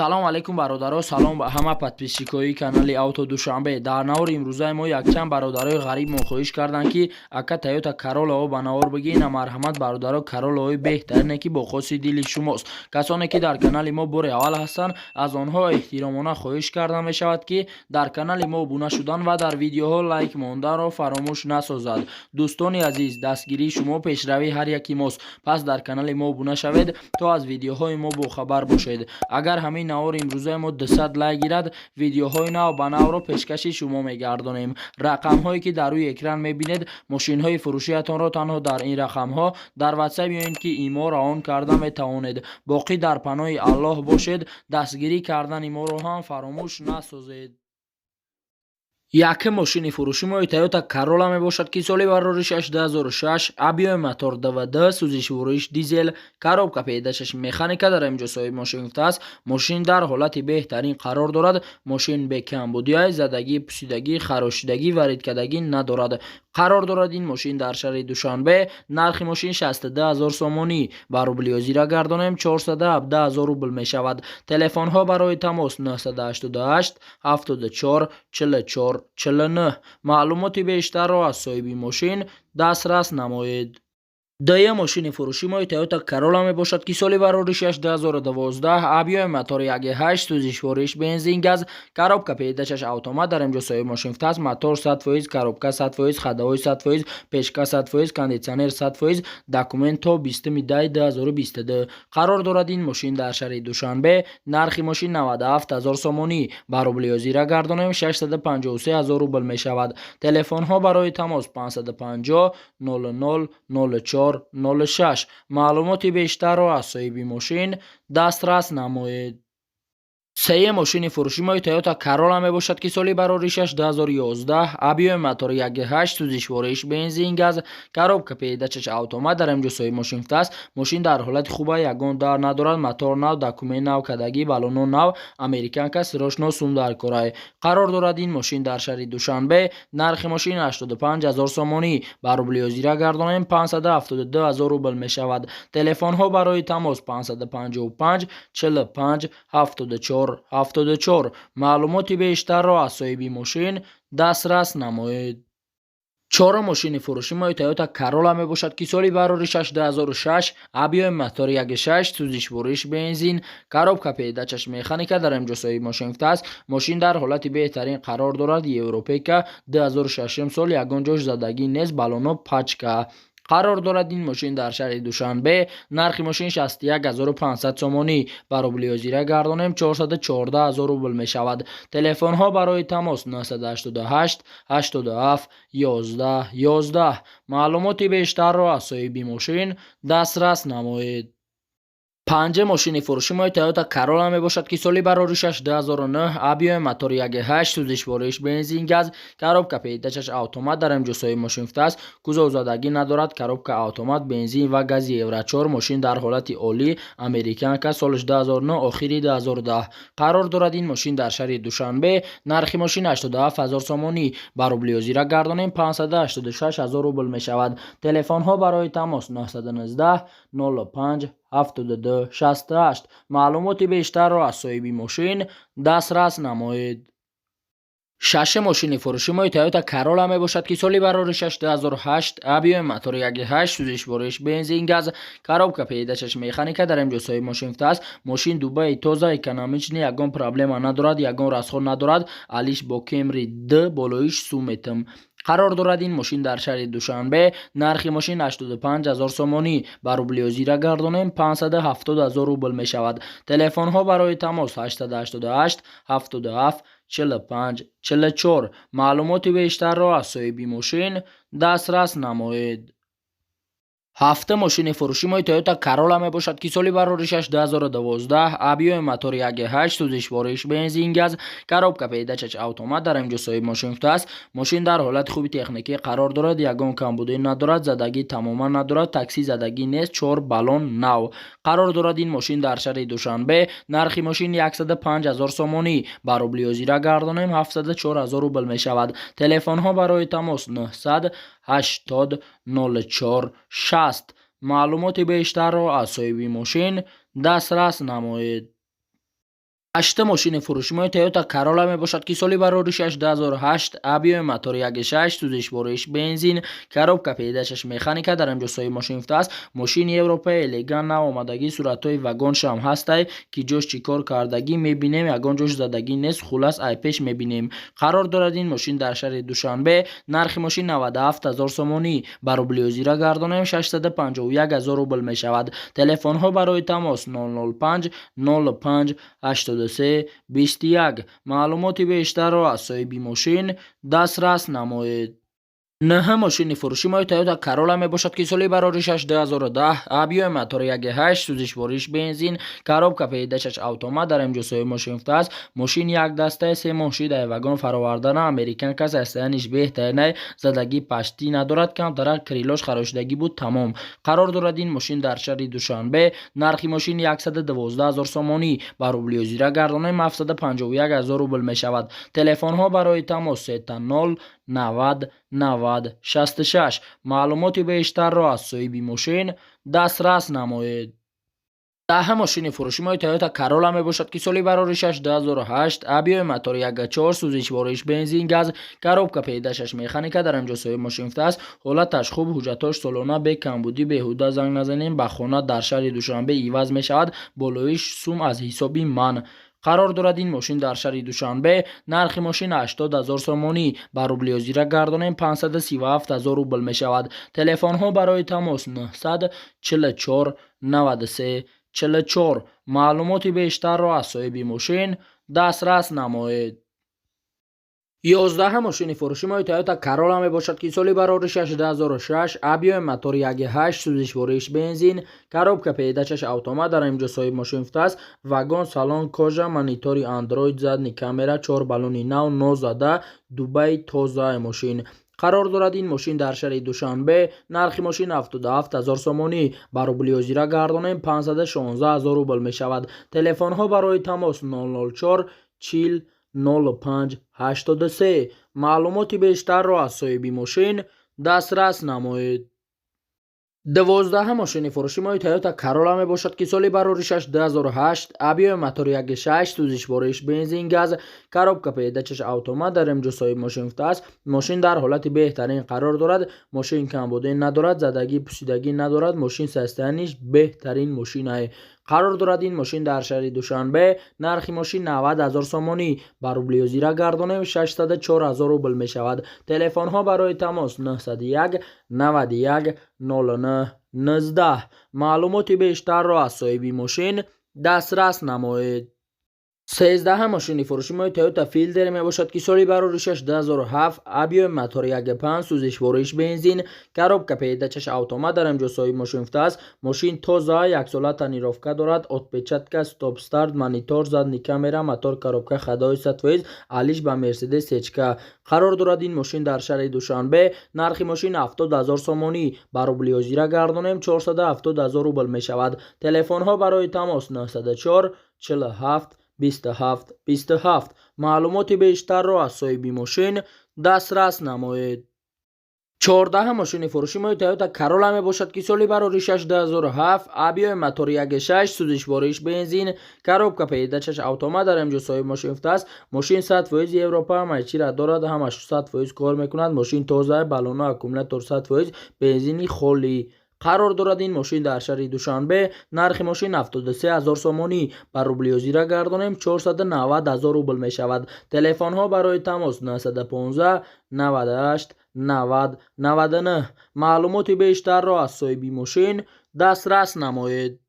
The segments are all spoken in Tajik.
салом алейкум бародаро, салом ба ҳама подписчикои канали Авто Душанбе. Дар навори имрӯзаи мо якчанд бародарои ғариб мохоҳиш карданд ки ака Toyota Corolla-ҳо ба навор бигирина. Марҳамат бародаро, Corolla-ҳои беҳтарине ки бо хоси дили шумост. Касоне ки дар канали мо бори аввал ҳастанд, аз онҳо эҳтиромона хоҳиш карда мешавад ки дар канали мо обуна шудан ва дар видеоҳо лайк монданро фаромӯш насозад. Дӯстони азиз, дастгирии шумо пешравии ҳар яки мост. Пас дар канали мо обуна шавед, то аз видеоҳои мо бохабар бошед. Агар ҳамин навори имрӯзаи мо 200 лайк гирад, видеоҳои нав ба навро пешкаши шумо мегардонем. рақамҳое ки дар рӯи экран мебинед, мошинҳои фурӯшиятонро танҳо дар ин рақамҳо дар WhatsApp ёин ки имо раон карда метавонед. боқӣ дар паноҳи Аллоҳ бошед. дастгирӣ кардани моро ҳам фаромӯш насозед. Якум мошини фурӯши мои Toyota Corolla мебошад ки соли бароришаш 2006, объёми мотор ДВД, сӯзишвориш дизел, коробка педашаш механика дар инҷо соҳиби мошин гуфтааст. мошин дар ҳолати беҳтарин қарор дорад. мошин бекамбудиай, задагӣ, пусидагӣ, харошидагӣ ва ридкадагӣ надорад. қарор дорад ин мошин дар шаҳри Душанбе. нархи мошин 62 000 сомонӣ. ба рублиёзира гардонем 417 000 рубл мешавад. телефонҳо барои тамос 988 74 44 49. маълумоти бештарро аз соҳиби мошин дастрас намоед. дуюм мошини фурӯши мои Toyota Corolla мебошад ки соли бароришаш 2012, объёми мотор 1.8, сӯзишвориш бензин газ, коробка педашаш автомат дар инҷо соҳиби мошин гуфтааст. мотор 100%, коробка 100%, ходовой 100%, пешка 100%, кондитсионер 100%, документ то 20 дай 2022. қарор дорад ин мошин дар шаҳри Душанбе. нархи мошин 97 000 сомонӣ. ба рублиёзира гардонем 653 000 рубл мешавад. телефонҳо барои тамос 550 00 04 06. маълумоти бештарро аз соҳиби мошин дастрас намоед. сеюм мошини фурӯши мои Toyota Corolla мебошад ки соли бароришаш 2011, объёми мотор 1.8, сӯзишвориш бензин газ, коробка педашаш автомат дар инҷо соҳиби мошин гуфтааст. мошин дар ҳолати хуба, ягон дар надорад, мотор нав, документ нав кардагӣ, баллоно нав, американка, сирошно сум дар корай. қарор дорад ин мошин дар шаҳри Душанбе. нархи мошин 85 000 сомонӣ. ба рублиёзира гардонем 572 000 рубл мешавад. телефонҳо барои тамос 555 45 74 74. маълумоти бештарро аз соҳиби мошин дастрас намоед. чорум мошини фурӯши мои Toyota Corolla мебошад ки соли бароришаш 2006, объёми мотор 1.6, сӯзишвориш бензин, коробка педашаш механика дар инҷо соҳиби мошин гуфтааст. мошин дар ҳолати беҳтарин қарор дорад. европека 2006 сол, ягон ҷош задагӣ нест, баллоно пачка. қарор дорад ин мошин дар шаҳри Душанбе. нархи мошин 61 500 сомонӣ. ба рублиёзира гардонем 414 000 рубл мешавад. телефонҳо барои тамос 988 87 11 11. маълумоти бештарро аз соҳиби мошин дастрас намоед. панҷум мошини фурӯши мои Toyota Corolla мебошад ки соли бароришаш 2009, объёми мотор 1.8, сӯзишвориш бензин газ, коробка педашаш автомат дар инҷо соҳиби мошин гуфтааст. кузовзадагӣ надорад. коробка автомат, бензин ва гази евро 4. мошин дар ҳолати олӣ, американка, солиш 2009, охири 2010. қарор дорад ин мошин дар шаҳри Душанбе. нархи мошин 87 000 сомонӣ. ба рублиёзира гардонем 586 000 рубл мешавад. телефонҳо барои тамос 919 05 72 68. маълумоти бештарро аз соҳиби мошин дастрас намоед. шашум мошини фурӯши мои Toyota Corolla мебошад ки соли бароришаш 2008, объёми мотор 1.8, сӯзишвориш бензин газ, коробка педашаш механика дар инҷо соҳиби мошин гуфтааст. мошин дубаи тоза, экономични, ягон проблема надорад, ягон расход надорад. алиш бо Camry D болоиш суметм. қарор дорад ин мошин дар шаҳри Душанбе. нархи мошин 85 000 сомонӣ. ба рублиёзира гардонем 570 000 рубл мешавад. телефонҳо барои тамос 888 77 45 44. маълумоти бештарро аз соҳиби мошин дастрас намоед. ҳафтум мошини фурӯши мои Toyota Corolla мебошад ки соли бароришаш 2012, объёми мотор 1.8, сӯзишвориш бензин газ, коробка педашаш автомат дар инҷо соҳиби мошин гуфтааст. мошин дар ҳолати хуби техникӣ қарор дорад. ягон камбудӣ надорад, задагӣ тамоман надорад, такси задагӣ нест, 4 баллон нав. қарор дорад ин мошин дар шаҳри Душанбе. нархи мошин 105 000 сомонӣ. ба рублиёзира гардонем 74 000 рубл мешавад. телефонҳо барои тамос 900 80 04 60. маълумоти бештарро аз соҳиби мошин дастрас намоед. 8 ماشین فروشی ماه تویوتا کارولا می باشد که سالی برآوریش 2008 آبیو موتور 1.6 سوزش بارش بنزین коробка پیدایشش مکانیکا در اینجا سوی ماشین افته است. ماشین اروپایی لگان آمادگی صورتای واگنش هم هسته که جوش چیکار کردگی میبینیم یگان جوش زدگی نیست خلاص ای پیش میبینیم. قرار دارد این ماشین در شهر دوشنبه. نرخ ماشین 97000 سومانی بر روبل زیرا گردانیم 651000 روبل می شود. تلفن ها برای تماس 005 05 83 21. معلوماتی بیشتر را از صاحب ماشین دسترس نمایید. نه ماشین فروشی ماه تویوتا کارولا می باشد که سالی برآوریش 2010 آبیو موتور 1.8 سوزش بارش بنزین коробка پیدایشش اتومات در اینجا سوی ماشین افته است. ماشین یک دسته سه ماشین در واگن فراوردن امریکن کس استنش بهتر نه زدگی پشتی ندارد کم در کریلاش خراشیدگی بود تمام. قرار دارد این ماشین در شهر دوشنبه. نرخ ماشین 112000 سومانی بر روبل زیرا گردانه 751000 روبل می شود. تلفن ها برای تماس 0 90 90 66. معلوماتی بیشتر را از صاحب ماشین دسترس نمایید. ده ماشین فروشی ماه تویوتا کارولا می باشد که سالی برآوریش 2008 آبیو موتور 1.4 سوزش بارش بنزین گاز коробка پیدایشش مکانیکا در اینجا سوی ماشین افته است. حالتش خوب حجتاش سالانه به کمبودی بهوده زنگ نزنیم به خانه در شهر دوشنبه ایواز می شود بالایش سوم از حسابی من. قرار دارد این ماشین در شهر دوشنبه. نرخ ماشین 80000 سومانی بر روبل زیرا گردانیم 537000 روبل می شود. تلفن ها برای تماس 944 93 44. معلوماتی بیشتر را از صاحب ماشین دسترس نمایید. 11 ماشین فروشی ماه تویوتا کارولا می باشد که سالی برآوریش 2006 آبیو موتور 1.8 سوزش بارش بنزین коробка پیدایشش اتومات در اینجا صاحب ماشین افته است. واگن سالن کожа монитори اندروید задний камера 4 балони нав но зада дубай тоза ماشین. قرار دارد این ماشین در شهر دوشنبه. نرخ ماشین 77000 سومانی بر روبل زیرا گردانیم 516000 روبل می شود. تلفن ها برای تماس 004 40 05 83. معلوماتی بیشتر را از صاحب ماشین دسترس نمایید. 12 ماشین فروشی ماه تویوتا کارولا می باشد که سالی برآوریش 2008 آبیو موتور 1.6 سوزش بارش بنزین گاز коробка پیدایشش اتومات در اینجا صاحب ماشین افته است. ماشین در حالت بهترین قرار دارد. ماشین کمبودی ندارد زدگی پوسیدگی ندارد. ماشین سستنیش بهترین ماشین است. قرار دارد این ماشین در شهر دوشنبه. نرخ ماشین 90000 سومانی بر روبل زیرا گردانیم 604000 روبل می شود. تلفن ها برای تماس 901 91 09 19. معلوماتی بیشتر را از صاحب ماشین دسترس نمایید. 13 ماشین فروشی ماه تویوتا فیلدر می باشد که سالی برآوریش 2007 آبیو موتور 1.5 سوزش بارش بنزین коробка پیدایشش اتومات در اینجا صاحب ماشین افته است. ماشین تازه یک ساله تنیروفکا دارد. отпечатка стоп старт монитор задний камера мотор коробка ходовой сатвоиз алиш ба مرسدس هچکا. قرار دارد این ماشین در شهر دوشنبه. نرخ ماشین 70000 سومانی بر روبل زیرا گردانیم 470000 روبل می شود. تلفن ها برای تماس 904 47 27 27. معلوماتی بیشتر را از صاحب ماشین دسترس نمایید. 14 ماشین فروشی ماه تویوتا کارولا می باشد که سالی برآوریش 2007 آبیو موتور 1.6 سوزش بارش بنزین коробка پیدایشش اتومات در اینجا صاحب ماشین افته است. ماشین 100% اروپا مایچی را دارد هم 800% کار میکند. ماشین تازه بالون اکومولاتور 100% بنزینی خالی. قرار دارد این ماشین در شهر دوشنبه. نرخ ماشین 73000 سومانی بر روبل زیرا گردانیم 490000 روبل می شود. تلفن ها برای تماس 915 98 90 99. معلوماتی بیشتر را از صاحب ماشین دسترس نمایید.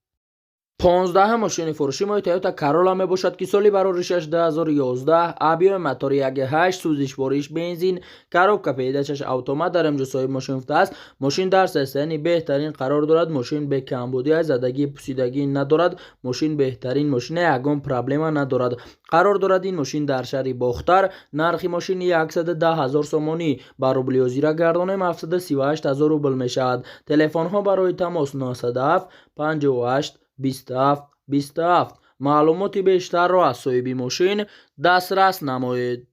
15 ماشین فروشی ماه تویوتا کارولا می باشد که سالی برآوریش 2011 آبیو موتور 1.8 سوزش بارش بنزین коробка پیدایشش اتومات در اینجا صاحب ماشین افته است. ماشین در سستنی بهترین قرار دارد. ماشین به کمبودی از زدگی پوسیدگی ندارد. ماشین بهترین ماشین یگان پرابلم ندارد. قرار دارد این ماشین در شهر باختر. نرخ ماشین 110000 سومانی بر روبل زیرا گردانیم 738000 روبل می شود. تلفن ها برای تماس 907 58 27 27. معلوماتی بیشتر را از صاحب ماشین دسترس نمایید.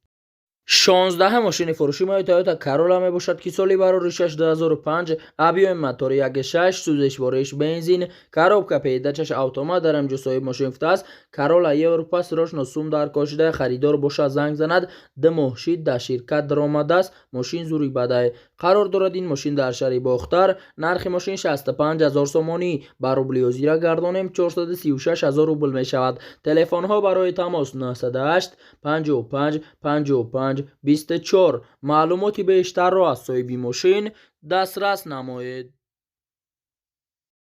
16 ماشین فروشی مای تویوتا کارولا می باشد که سالی برای 2005 ابیو موتور 1.6 سوزش وارش بنزین коробка پیداچش اتومات در امجوسای ماشین فتاس کارولا یوروپا срочно сум дар кошида خریدار бошад занг занад да моҳшид да ширкат даромадааст мошин зури бадай қарор дорад ин мошин дар шаҳри бохтар нархи мошин 65000 сомонӣ ба рубли озира гардонем 436000 рубл мешавад телефонҳо барои тамос 908 55 55 24 маълумоти бештарро аз соҳиби мошин дастрас намоед.